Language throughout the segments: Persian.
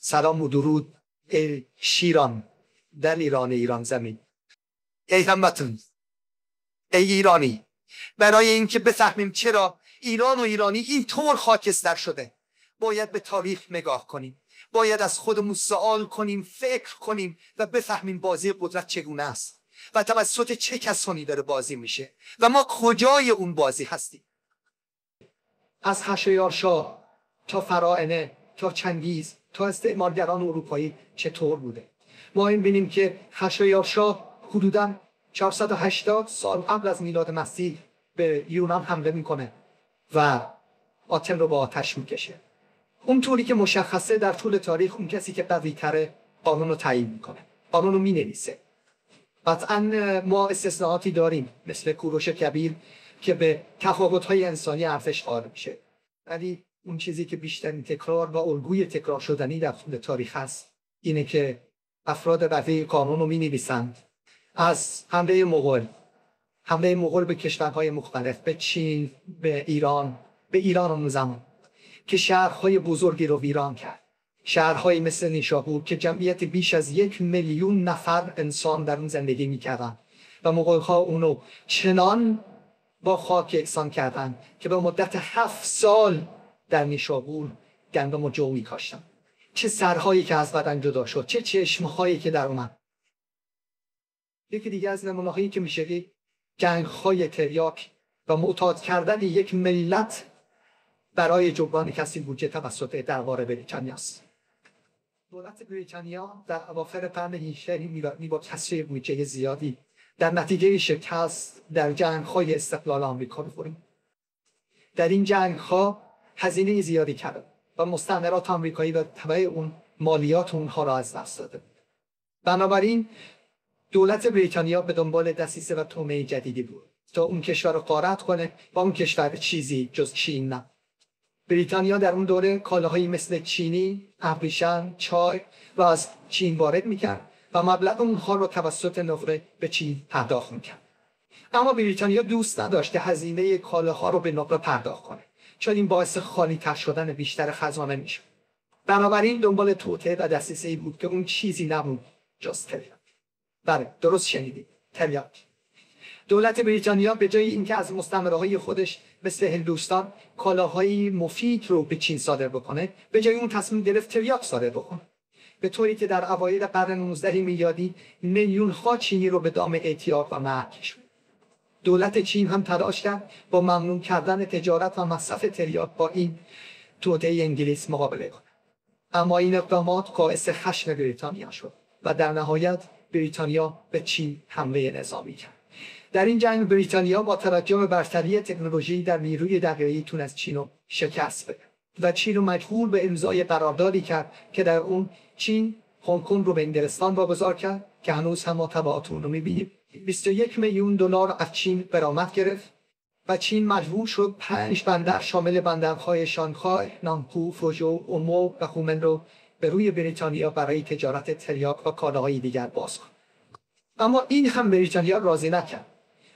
سلام و درود ای شیران در ایران زمین. ای هموطن، ای ایرانی، برای اینکه بفهمیم چرا ایران و ایرانی اینطور خاکستر شده باید به تاریخ نگاه کنیم، باید از خودمون سوال کنیم، فکر کنیم و بفهمیم بازی قدرت چگونه است و توسط چه کسانی داره بازی میشه و ما کجای اون بازی هستیم. از هشیارشاه تا فراعنه تا چنگیز تا استعمارگران اروپایی چطور بوده؟ ما این بینیم که هشیارشاه حدوداً 480 سال قبل از میلاد مسیح به یونان حمله میکنه و آتن رو با آتش میکشه. اونطوری که مشخصه در طول تاریخ اون کسی که قوی تره قانون رو تعیین میکنه، قانون رو مینویسه. قطعاً ما استثناءاتی داریم مثل کوروش کبیر که به تفاوت‌های انسانی ارزش قائل میشه، ولی اون چیزی که بیشترین تکرار و الگوی تکرار شدنی در طول تاریخ هست اینه که افراد قوی قانون رو مینویسند. از حمله مغول به کشورهای مختلف، به چین، به ایران اون زمان که شهرهای بزرگی رو ویران کرد، شهرهایی مثل نیشابور که جمعیت بیش از 1,000,000 نفر انسان در اون زندگی میکردن و مغول‌ها اونو چنان با خاک یکسان کردن که به مدت 7 سال در نیشابور گندم و جو میکاشتن. چه سرهایی که از بدن جدا شد، چه چشمهایی که در اومد. یکی دیگه از نمونه‌هایی که میشه جنگ‌های تریاک و معتاد کردن یک ملت برای جبران کسری بودجه توسط دربار بریتانیا است. دولت بریتانیا در اواخر قرن 18 با کسری بودجه زیادی در نتیجه شکست در جنگ‌های استقلال آمریکا بخوریم. در این جنگ‌ها هزینه زیادی کرده و مستعمرات آمریکایی و تبع اون مالیات اونها را از دست داده. بنابراین دولت بریتانیا به دنبال دسیسه و تومه جدیدی بود تا اون کشور رو غارت کنه و اون کشور چیزی جز چین نه. بریتانیا در اون دوره کالاهایی مثل چینی، ابریشم، چای و از چین وارد میکرد و مبلغ اونها رو توسط نقره به چین پرداخت میکرد. اما بریتانیا دوست نداشت هزینه کالاها رو به نقره پرداخت کنه، چون این باعث خالی تر شدن بیشتر خزانه میشه. بنابراین دنبال توطئه و دسیسه‌ای بود که اون چیزی نبود جز تریاک. بله، درست شنیدید، تریاک. دولت بریتانیا به جای اینکه از مستعمره‌های خودش مثل هندوستان کالاهای مفید رو به چین صادر بکنه، به جای اون تصمیم گرفت تریاک صادر بکنه، به طوری که در اوایل قرن 19 میلادی میلیون‌ها چینی رو به دام اعتیاد و مرگ کشوند. دولت چین هم تلاش کرد با ممنوع کردن تجارت و مصرف تریاک با این توطئه انگلیس مقابله کنه، اما این اقدامات باعث خشم بریتانیا شد و در نهایت بریتانیا به چین حمله نظامی کرد. در این جنگ بریتانیا با توجه به برتری تکنولوژی در نیروی دریایی تونست چین رو شکست بده و چین رو مجبور به امضای قراردادی کرد که در اون چین هنگ کنگ رو به انگلستان واگذار کرد که هنوز هم ما تبعات اون رو می‌بینیم. 21 میلیون دلار از چین برآمد گرفت و چین مجبور شد 5 بندر شامل بندرهای شانگهای، نانکو، فوژو، اومو و خومن رو به روی بریتانیا برای تجارت تریاک و کالاهای دیگر باز کند. اما این هم بریتانیا راضی نکرد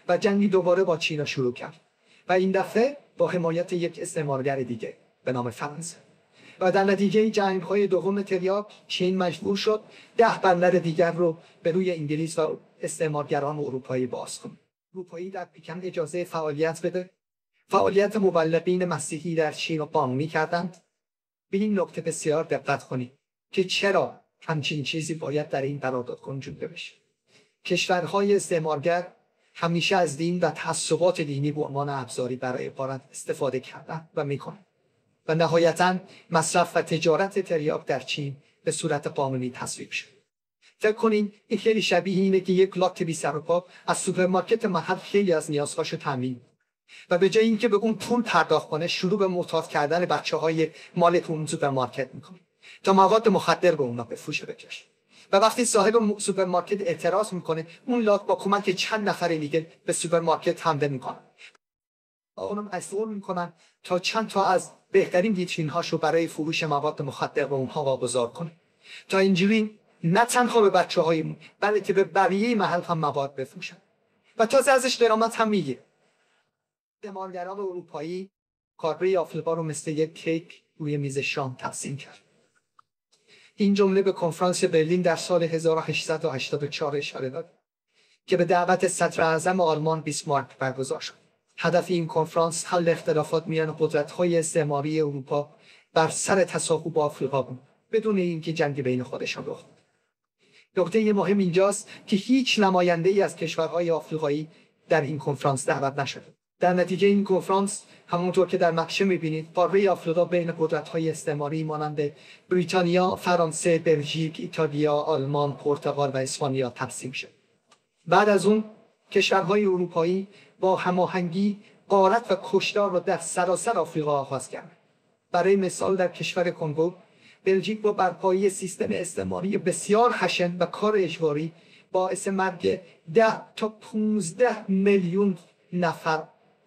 و جنگی دوباره با چین شروع کرد و این دفعه با حمایت یک استعمارگر دیگه به نام فرانسه. و در نتیجه جنگ‌های دوم تریاک چین مجبور شد 10 بندر دیگر رو به روی انگلیس و استعمارگران اروپایی باز کنه. اروپایی در پکن اجازه فعالیت بده. فعالیت مبلغین مسیحی در چین رو قانونی کردند. به این نکته بسیار دقت کنید که چرا همچین چیزی باید در این قرارداد گنجونده بشه. کشورهای استعمارگر همیشه از دین و تعصبات دینی به عنوان ابزاری برای غارت استفاده کردن و میکنن و نهایتاً مصرف و تجارت تریاک در چین به صورت قانونی تصویب شد. فکر کنین این خیلی شبیه اینه که یک لاک بی سر و پا از سوپرمارکت محل خیلی از نیازهاشو تامین و به جای اینکه به اون پول پرداخت کنه شروع به معتاد کردن بچه‌های مالک اون سوپرمارکت میکنه تا مواد مخدر به اونا بفروشه بکشه. و وقتی صاحب سوپرمارکت اعتراض میکنه اون لاک با کمک چند نفر دیگه به سوپرمارکت حمله میکنه. اونم مسئول میکنن تا چند تا از بهترین ویترین‌هاشو برای فروش مواد مخدر به اونها واگذار کنه تا اینجوری نه تنها به بچه‌هایمون بلکه به بقیه محل هم مواد بفروشن. و تازه ازش درآمد هم میگه. استعمارگران اروپایی کاربری آفریقا رو مثل یک کیک روی میز شام تقسیم کرد. این جمله به کنفرانس برلین در سال 1884 اشاره دارد که به دعوت صدر اعظم آلمان بیسمارک برگزار شد. هدف این کنفرانس حل اختلافات میان قدرت‌های استعماری اروپا بر سر تصاحب با آفریقا بود، بدون اینکه جنگ بین خودشان رخ داد. نکته مهم اینجاست که هیچ نماینده‌ای از کشورهای آفریقایی در این کنفرانس دعوت نشد. در نتیجه این کنفرانس، همونطور که در نقشه می‌بینید، قاره آفریقا بین قدرت‌های استعماری مانند بریتانیا، فرانسه، بلژیک، ایتالیا، آلمان، پرتغال و اسپانیا تقسیم شد. بعد از اون کشورهای اروپایی با هماهنگی غارت و کشتار را در سراسر آفریقا آغاز کرد. برای مثال در کشور کنگو، بلژیک با برپایی سیستم استعماری بسیار خشن و کار اجباری باعث مرگ 10 تا 15 میلیون نفر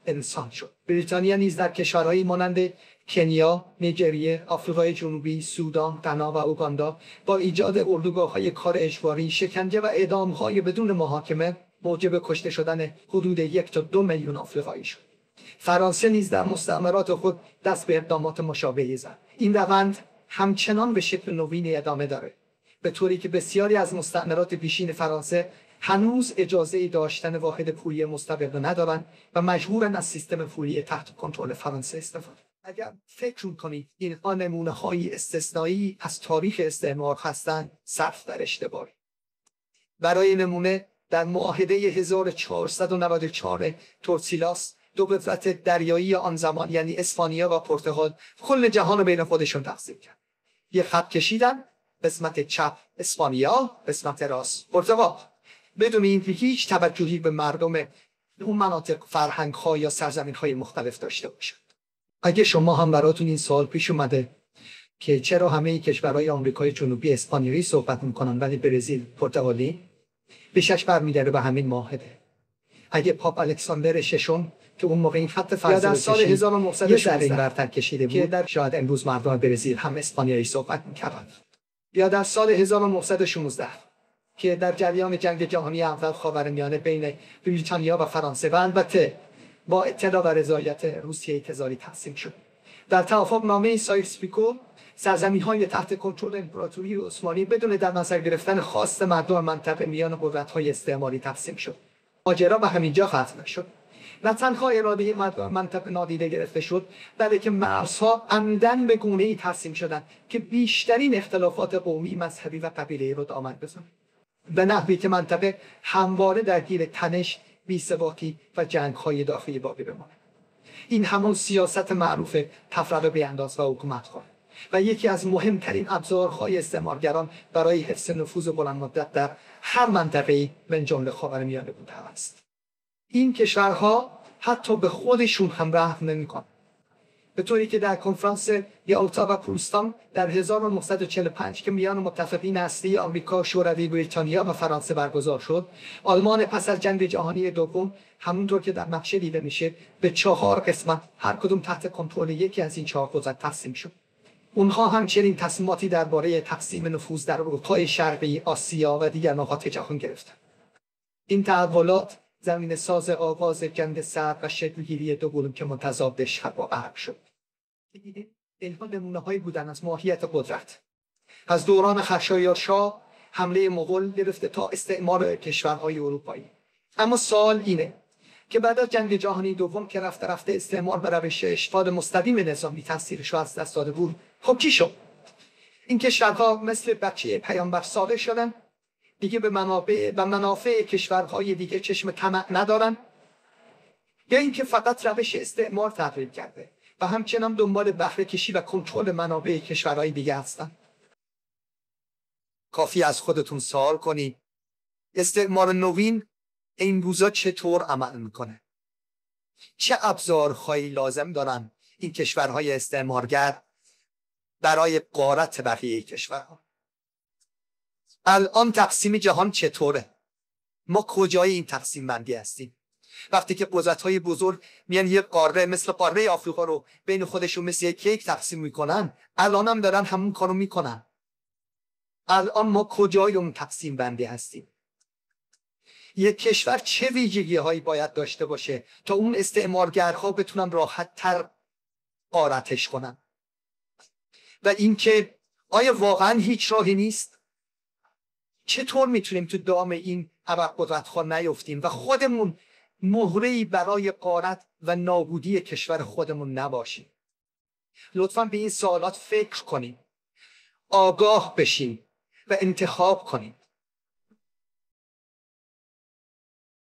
انسان شد. بریتانیا نیز در کشورهایی مانند کنیا، نیجریه، آفریقای جنوبی، سودان، غنا و اوگاندا با ایجاد اردوگاه‌های کار اجباری، شکنجه و اعدام‌های بدون محاکمه موجب کشته شدن حدود 1 تا 2 میلیون آفریقایی شد. فرانسه نیز در مستعمرات خود دست به اقدامات مشابهی زد. این روند همچنان به شکل نوینی ادامه داره، به طوری که بسیاری از مستعمرات پیشین فرانسه هنوز اجازه داشتن واحد پولی مستقل ندارند و مجبورن از سیستم پولی تحت کنترل فرانسه استفاده. اگر فکر کنید اینها نمونه‌های استثنایی از تاریخ استعمار هستند، صرف در اشتباهی. برای نمونه در معاهده 1494 تورسیلاس دو قدرت دریایی آن زمان یعنی اسپانیا و پرتغال کل جهان رو بین خودشون تقسیم کرد. یه خط کشیدن، قسمت چپ اسپانیا، قسمت راست پرتغال، بدون اینکه هیچ توجهی به مردم اون مناطق، فرهنگ‌ها یا سرزمین‌های مختلف داشته باشند. اگه شما هم براتون این سوال پیش اومده که چرا همه کشورهای آمریکای جنوبی اسپانیایی صحبت میکنن ولی برزیل پرتغالی، بیشش برمی‌گرده به همین معاهده. اگه پاپ الکساندر ششم که اون موقع این خط فرضی در سال 1916 این برتر کشیده بود، در شاید امروز مردم برزیل هم اسپانیایی صحبت می‌کردند. یا در سال 1916 که در جریان جنگ جهانی اول خاورمیانه بین بریتانیا و فرانسه و البته با اطلاع و رضایت روسیه تزاری تقسیم شد. در توافقنامه سایکس-پیکو سرزمین‌های تحت کنترل امپراتوری عثمانی بدون در نظر گرفتن خواست مردم منطقه میان قدرت‌های استعماری تقسیم شد. ماجرا به همینجا ختم شد. نه تنها اراده مردم منطقه نادیده گرفته شد، بلکه مرزها عمدن به گونه‌ای تقسیم شدند که بیشترین اختلافات قومی، مذهبی و قبیله‌ای رو دامن بزنند، به نحوی که منطقه همواره درگیر تنش، بی‌ثباتی و جنگ‌های داخلی باقی بماند. این همون سیاست معروف تفرقه بیانداز و حکومت‌خواه و یکی از مهمترین ابزارهای استعمارگران برای حفظ نفوذ بلند مدت در هر منطقه‌ای من جمله خاورمیانه بوده است. این کشورها حتی به خودشون هم رحم نمی‌کنند، به طوری که در کنفرانس یالتا و پوتسدام در 1945 که میان متفقین اصلی آمریکا، شوروی، بریتانیا و فرانسه برگزار شد، آلمان پس از جنگ جهانی دوم همونطور که در نقشه دیده میشه به 4 قسمت، هر کدوم تحت کنترل یکی از این 4 قدرت تقسیم شد. اونها همچنین تصمیماتی درباره تقسیم نفوذ در اروپای شرقی، آسیا و دیگر نقاط جهان گرفتند. این تحولات زمین ساز آغاز جنگ سرد و شکلگیری دو بلوک متضاد شرق و غرب شد. اینها نمونه‌هایی بودند از ماهیت قدرت. از دوران خشایارشاه، حمله مغول گرفته تا استعمار کشورهای اروپایی. اما سوال اینه که بعد از جنگ جهانی دوم که رفته رفته استعمار به روش اشغال مستقیم نظامی تاثیرش رو از دست داده بود، خب چی شد؟ این کشورها مثل بچه پیامبر صادق شدن، دیگه به منافع کشورهای دیگه چشم طمع ندارن، یا اینکه فقط روش استعمار تغییر کرده و همچنان دنبال بهره کشی و کنترل منابع کشورهای دیگه هستن. کافی از خودتون سوال کنی استعمار نوین این روزا چطور عمل میکنه؟ چه ابزارهایی لازم دارن این کشورهای استعمارگر برای غارت بقیه کشورها؟ الان تقسیم جهان چطوره؟ ما کجای این تقسیم بندی هستیم؟ وقتی که قدرت‌های بزرگ میان یه قاره مثل قاره آفریقا رو بین خودشون مثل یک کیک تقسیم میکنن، الان هم دارن همون کارو میکنن. الان ما کجای اون تقسیم بندی هستیم؟ یک کشور چه ویژگی‌هایی باید داشته باشه تا اون استعمارگرها بتونن راحت تر غارتش کنن؟ و اینکه آیا واقعا هیچ راهی نیست؟ چطور میتونیم تو دام این ابرقدرت‌ها نیفتیم و خودمون مهره‌ای برای غارت و نابودی کشور خودمون نباشیم؟ لطفاً به این سوالات فکر کنیم، آگاه بشیم و انتخاب کنیم.